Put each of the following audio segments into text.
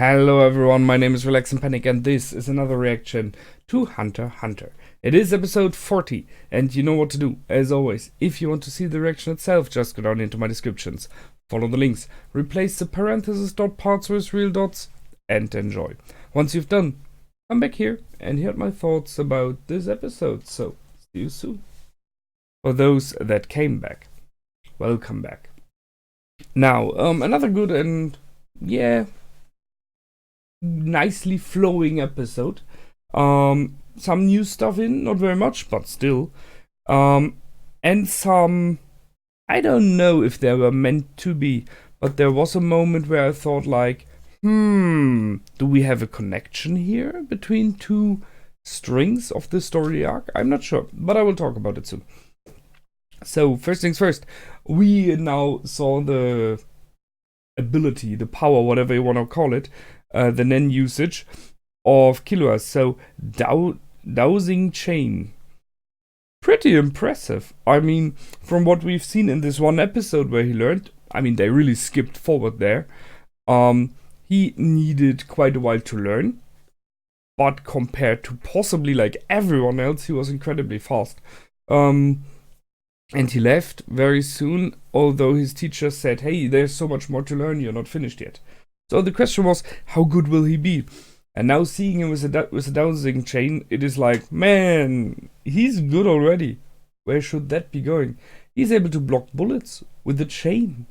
Hello everyone, my name is Relax and Panic and this is another reaction to Hunter x Hunter. It is episode 40 and you know what to do. As always, if you want to see the reaction itself, just go down into my descriptions, follow the links, replace the parentheses dot parts with real dots and enjoy. Once you've done, come back here and hear my thoughts about this episode. So, see you soon. For those that came back, welcome back. Now, another good and nicely flowing episode. Some new stuff in, not very much, but still. And some, I don't know if they were meant to be, but there was a moment where I thought like, do we have a connection here between two strings of the story arc? I'm not sure, but I will talk about it soon. So first things first, we now saw the ability, the power, whatever you want to call it, the Nen usage of Killua. So dowsing chain, pretty impressive. I mean, from what we've seen in this one episode where he learned, I mean, they really skipped forward there. He needed quite a while to learn, but compared to possibly like everyone else, he was incredibly fast. And he left very soon, although his teacher said, hey, there's so much more to learn, you're not finished yet. So the question was, how good will he be? And now seeing him with a dowsing chain, it is like, man, he's good already. Where should that be going? He's able to block bullets with the chain.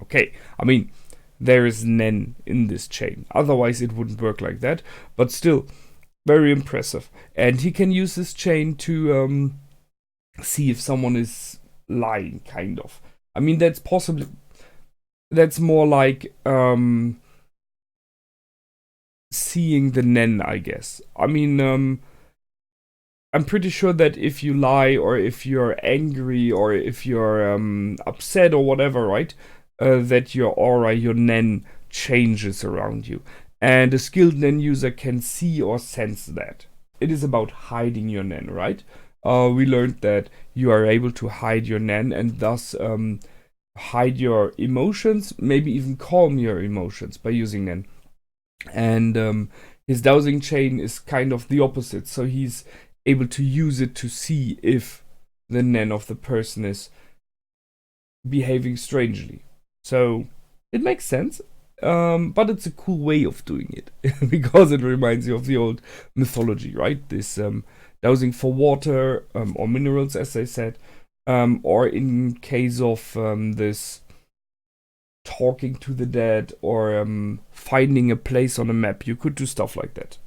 Okay, I mean, there is Nen in this chain. Otherwise it wouldn't work like that. But still, very impressive. And he can use this chain to see if someone is lying, kind of. I mean, that's more like seeing the Nen, I guess. I mean, I'm pretty sure that if you lie or if you're angry or if you're upset or whatever, right, that your aura, your Nen changes around you. And a skilled Nen user can see or sense that. It is about hiding your Nen, right? We learned that you are able to hide your Nen and thus hide your emotions, maybe even calm your emotions by using Nen. And his dowsing chain is kind of the opposite, so he's able to use it to see if the Nen of the person is behaving strangely. So it makes sense, but it's a cool way of doing it because it reminds you of the old mythology, right? This dowsing for water or minerals, as they said, or in case of this talking to the dead or finding a place on a map, you could do stuff like that.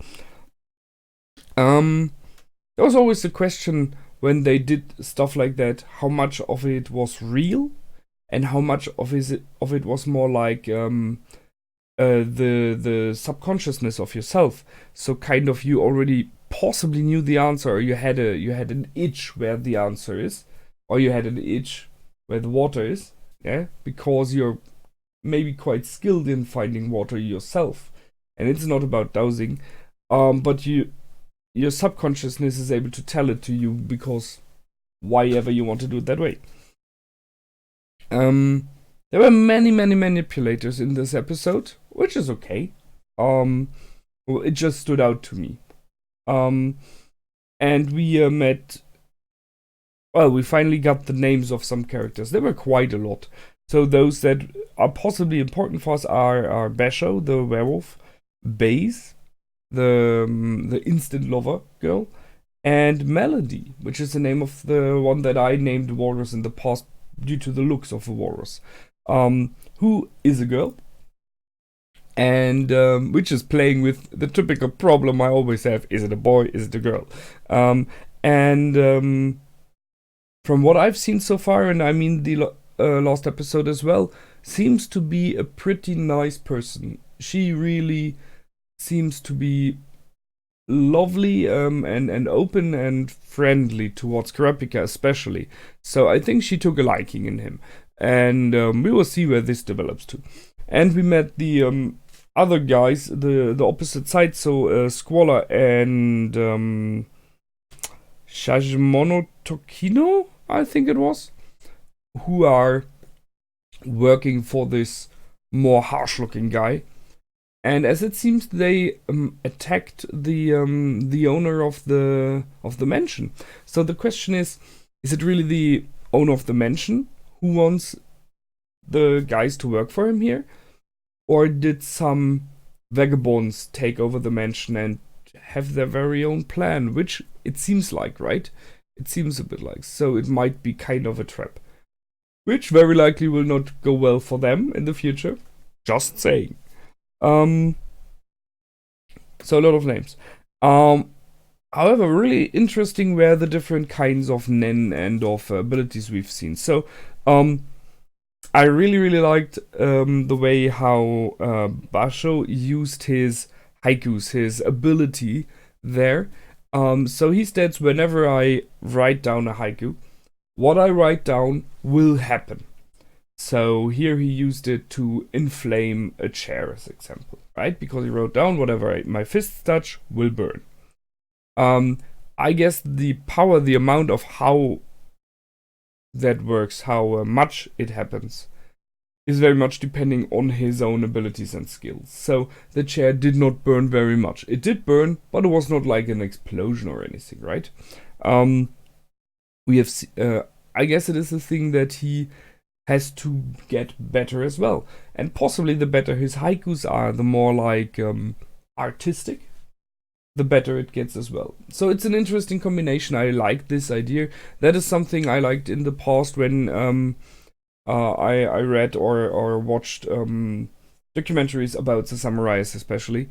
There was always the question when they did stuff like that, how much of it was real and how much of it was more like the subconsciousness of yourself. So kind of you already possibly knew the answer, or you had an itch where the answer is, or you had an itch where the water is, yeah, because you're maybe quite skilled in finding water yourself, and it's not about dowsing, but your subconsciousness is able to tell it to you because why ever you want to do it that way. There were many manipulators in this episode, which is okay. Well, it just stood out to me. And we we finally got the names of some characters. There were quite a lot. So those that are possibly important for us are Basho, the werewolf, Baze, the instant lover girl, and Melody, which is the name of the one that I named Walrus in the past due to the looks of the Walrus, who is a girl. And which is playing with the typical problem I always have: is it a boy, is it a girl? From what I've seen so far, and I mean the last episode as well, seems to be a pretty nice person. She really seems to be lovely and open and friendly towards Kurapika especially. So I think she took a liking in him, and we will see where this develops to. And we met the other guys, the opposite side, so Squalor and Shajimono Tokino, I think it was, who are working for this more harsh looking guy. And as it seems, they attacked the owner of the mansion. So the question is it really the owner of the mansion who wants the guys to work for him here? Or did some vagabonds take over the mansion and have their very own plan? Which it seems like, right? It seems a bit like. So it might be kind of a trap. Which very likely will not go well for them in the future. Just saying. So a lot of names. However, really interesting were the different kinds of nen and of abilities we've seen. So, I really liked the way how Basho used his haikus, his ability there. So he states, whenever I write down a haiku, what I write down will happen. So here he used it to inflame a chair, as example, right? Because he wrote down, whatever my fists touch will burn. I guess the power, the amount of how that works, how much it happens, is very much depending on his own abilities and skills. So the chair did not burn very much. It did burn, but it was not like an explosion or anything, right? We have, I guess it is a thing that he has to get better as well. And possibly the better his haikus are, the more like artistic, the better it gets as well. So it's an interesting combination. I like this idea. That is something I liked in the past when I read or watched documentaries about the samurais especially.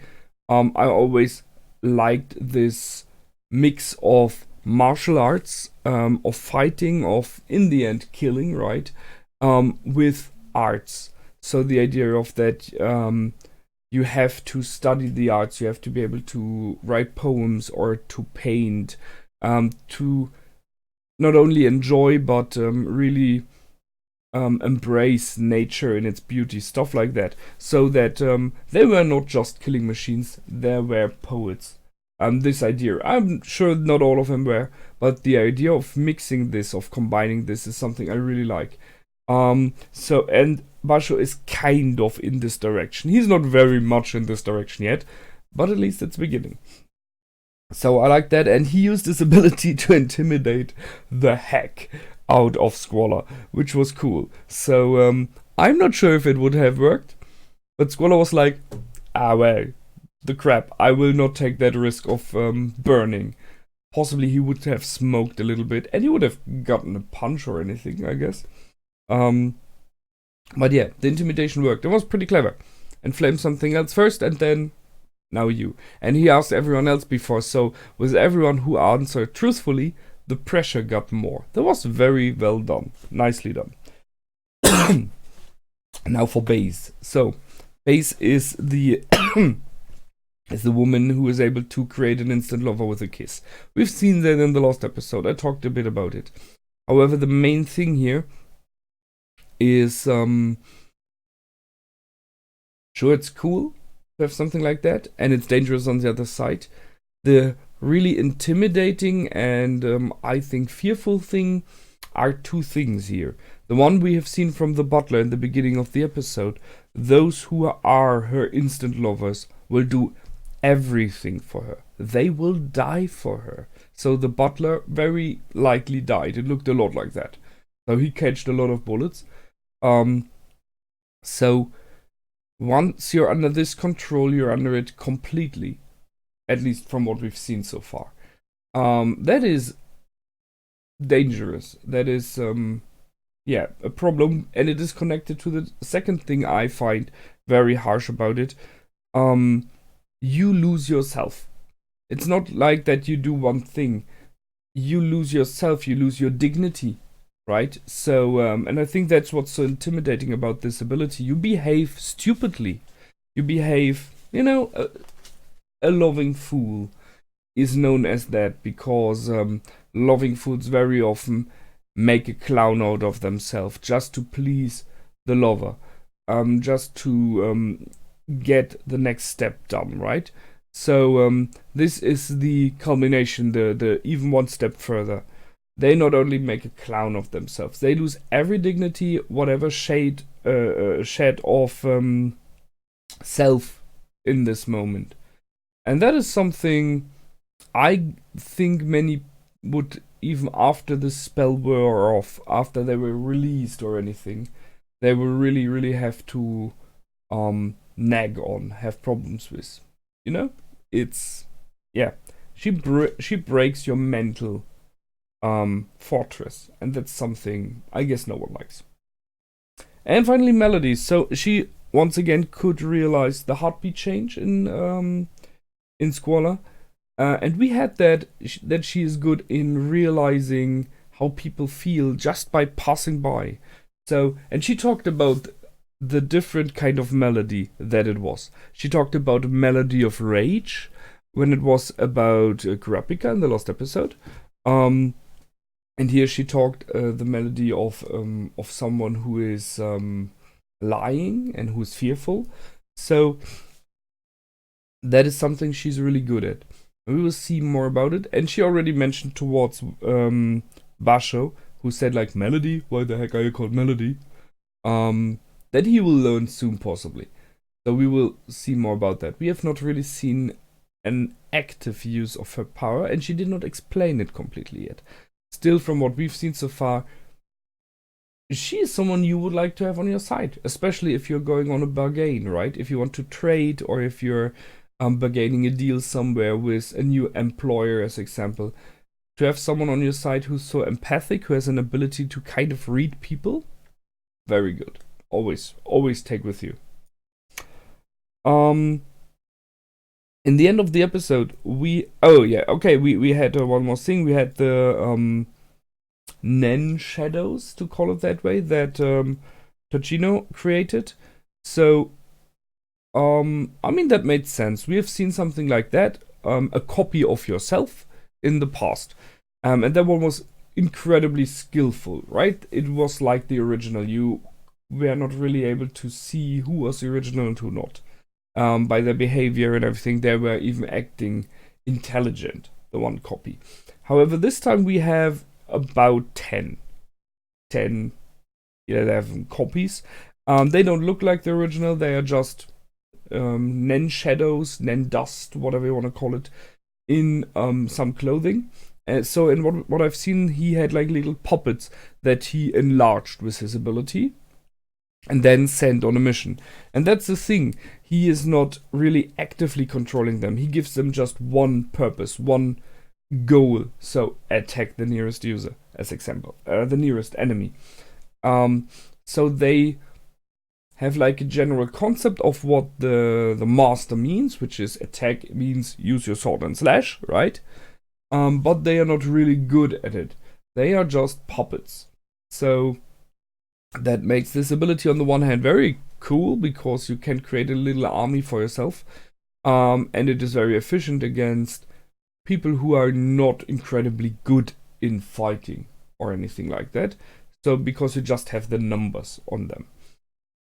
I always liked this mix of martial arts, of fighting, of in the end killing, right? With arts. So the idea of that you have to study the arts, you have to be able to write poems or to paint, to not only enjoy but really embrace nature in its beauty, stuff like that. So that they were not just killing machines, they were poets. This idea, I'm sure not all of them were, but the idea of mixing this, of combining this, is something I really like. So, and Basho is kind of in this direction. He's not very much in this direction yet, but at least it's beginning. So I like that, and he used his ability to intimidate the heck out of Squaller, which was cool. So I'm not sure if it would have worked, but Squaller was like, well, the crap, I will not take that risk of burning. Possibly he would have smoked a little bit, and he would have gotten a punch or anything, I guess. But yeah, the intimidation worked. It was pretty clever. Inflame something else first, and then now you. And he asked everyone else before, so with everyone who answered truthfully, the pressure got more. That was very well done. Nicely done. Now for Base. So, Base is the is the woman who is able to create an instant lover with a kiss. We've seen that in the last episode. I talked a bit about it. However, the main thing here is sure, it's cool to have something like that, and it's dangerous on the other side. The really intimidating and I think fearful thing are two things here. The one we have seen from the butler in the beginning of the episode, those who are her instant lovers will do everything for her. They will die for her. So the butler very likely died. It looked a lot like that. So he catched a lot of bullets. So once you're under this control, you're under it completely. At least from what we've seen so far. That is dangerous. That is, a problem. And it is connected to the second thing I find very harsh about it. You lose yourself. It's not like that you do one thing. You lose yourself, you lose your dignity, right? So, and I think that's what's so intimidating about this ability. You behave stupidly. You behave, a loving fool is known as that because loving fools very often make a clown out of themselves just to please the lover, just to get the next step done, right? So this is the culmination, the even one step further. They not only make a clown of themselves, they lose every dignity, whatever shed of self in this moment. And that is something I think many would, even after the spell wore off, after they were released or anything, they will really, really have to nag on, have problems with. You know? It's, yeah. She breaks your mental fortress, and that's something I guess no one likes. And finally, melodies. So she once again could realize the heartbeat change in Squalor, and we had that she is good in realizing how people feel just by passing by. So, and she talked about the different kind of melody that it was. She talked about a melody of rage when it was about Kurapika in the last episode. And here she talked the melody of someone who is lying and who's fearful. So that is something she's really good at. We will see more about it. And she already mentioned towards Basho, who said like, melody? Why the heck are you called melody? That he will learn soon, possibly. So we will see more about that. We have not really seen an active use of her power, and she did not explain it completely yet. Still, from what we've seen so far, she is someone you would like to have on your side, especially if you're going on a bargain, right? If you want to trade, or if you're bargaining a deal somewhere with a new employer, as example. To have someone on your side who's so empathic, who has an ability to kind of read people, very good. Always take with you. In the end of the episode, we had one more thing. We had the Nen shadows, to call it that way, that Tochino created. So, I mean, that made sense. We have seen something like that, a copy of yourself in the past. And that one was incredibly skillful, right? It was like the original. You were not really able to see who was the original and who not. By their behavior and everything, they were even acting intelligent, the one copy. However, this time we have about 10, 11 copies. They don't look like the original. They are just Nen shadows, Nen dust, whatever you want to call it, in some clothing. So in what I've seen, he had like little puppets that he enlarged with his ability and then sent on a mission. And that's the thing. He is not really actively controlling them. He gives them just one purpose, one goal. So attack the nearest user, as example, the nearest enemy. So they have like a general concept of what the master means, which is attack means use your sword and slash, right? But they are not really good at it. They are just puppets. So that makes this ability on the one hand very cool, because you can create a little army for yourself. And it is very efficient against people who are not incredibly good in fighting or anything like that. So because you just have the numbers on them.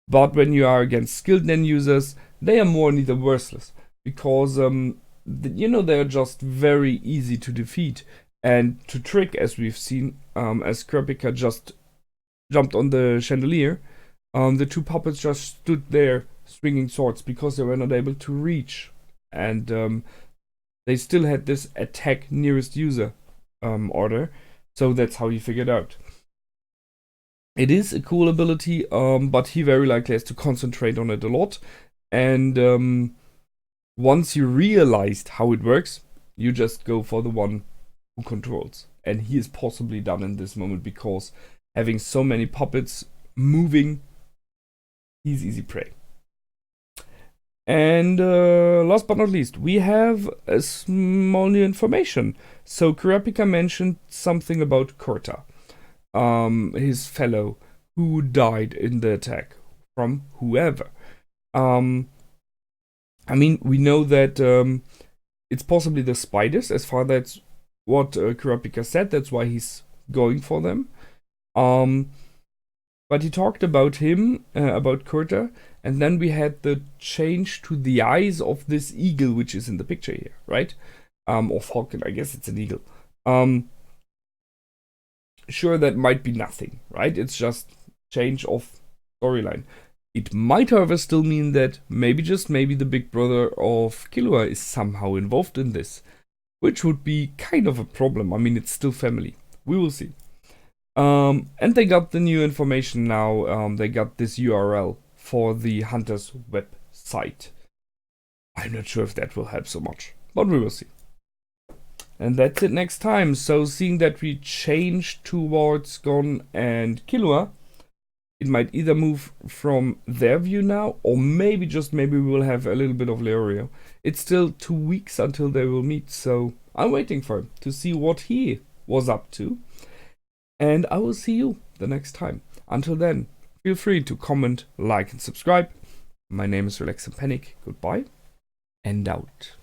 But when you are against skilled Nen users, they are more neither worthless, because they are just very easy to defeat and to trick, as we've seen, as Kurapika just jumped on the chandelier. The two puppets just stood there swinging swords because they were not able to reach, and they still had this attack nearest user order, so that's how he figured out. It is a cool ability, but he very likely has to concentrate on it a lot, and once you realized how it works, you just go for the one who controls. And he is possibly done in this moment, because having so many puppets moving, he's easy prey. And last but not least, we have a small new information. So Kurapika mentioned something about Kurta, his fellow who died in the attack from whoever. I mean, we know that it's possibly the spiders, as far that's what Kurapika said. That's why he's going for them. But he talked about him, about Kurta, and then we had the change to the eyes of this eagle, which is in the picture here, right? Or falcon, I guess it's an eagle. Sure, that might be nothing, right? It's just change of storyline. It might, however, still mean that maybe, just maybe, the big brother of Killua is somehow involved in this, which would be kind of a problem. I mean, it's still family. We will see. And they got the new information now. They got this URL for the Hunter's website. I'm not sure if that will help so much, but we will see. And that's it next time. So seeing that we changed towards Gon and Killua, it might either move from their view now, or maybe, just maybe, we will have a little bit of Leorio. It's still 2 weeks until they will meet, so I'm waiting for him to see what he was up to. And I will see you the next time. Until then, feel free to comment, like, and subscribe. My name is Relax and Panic. Goodbye and out.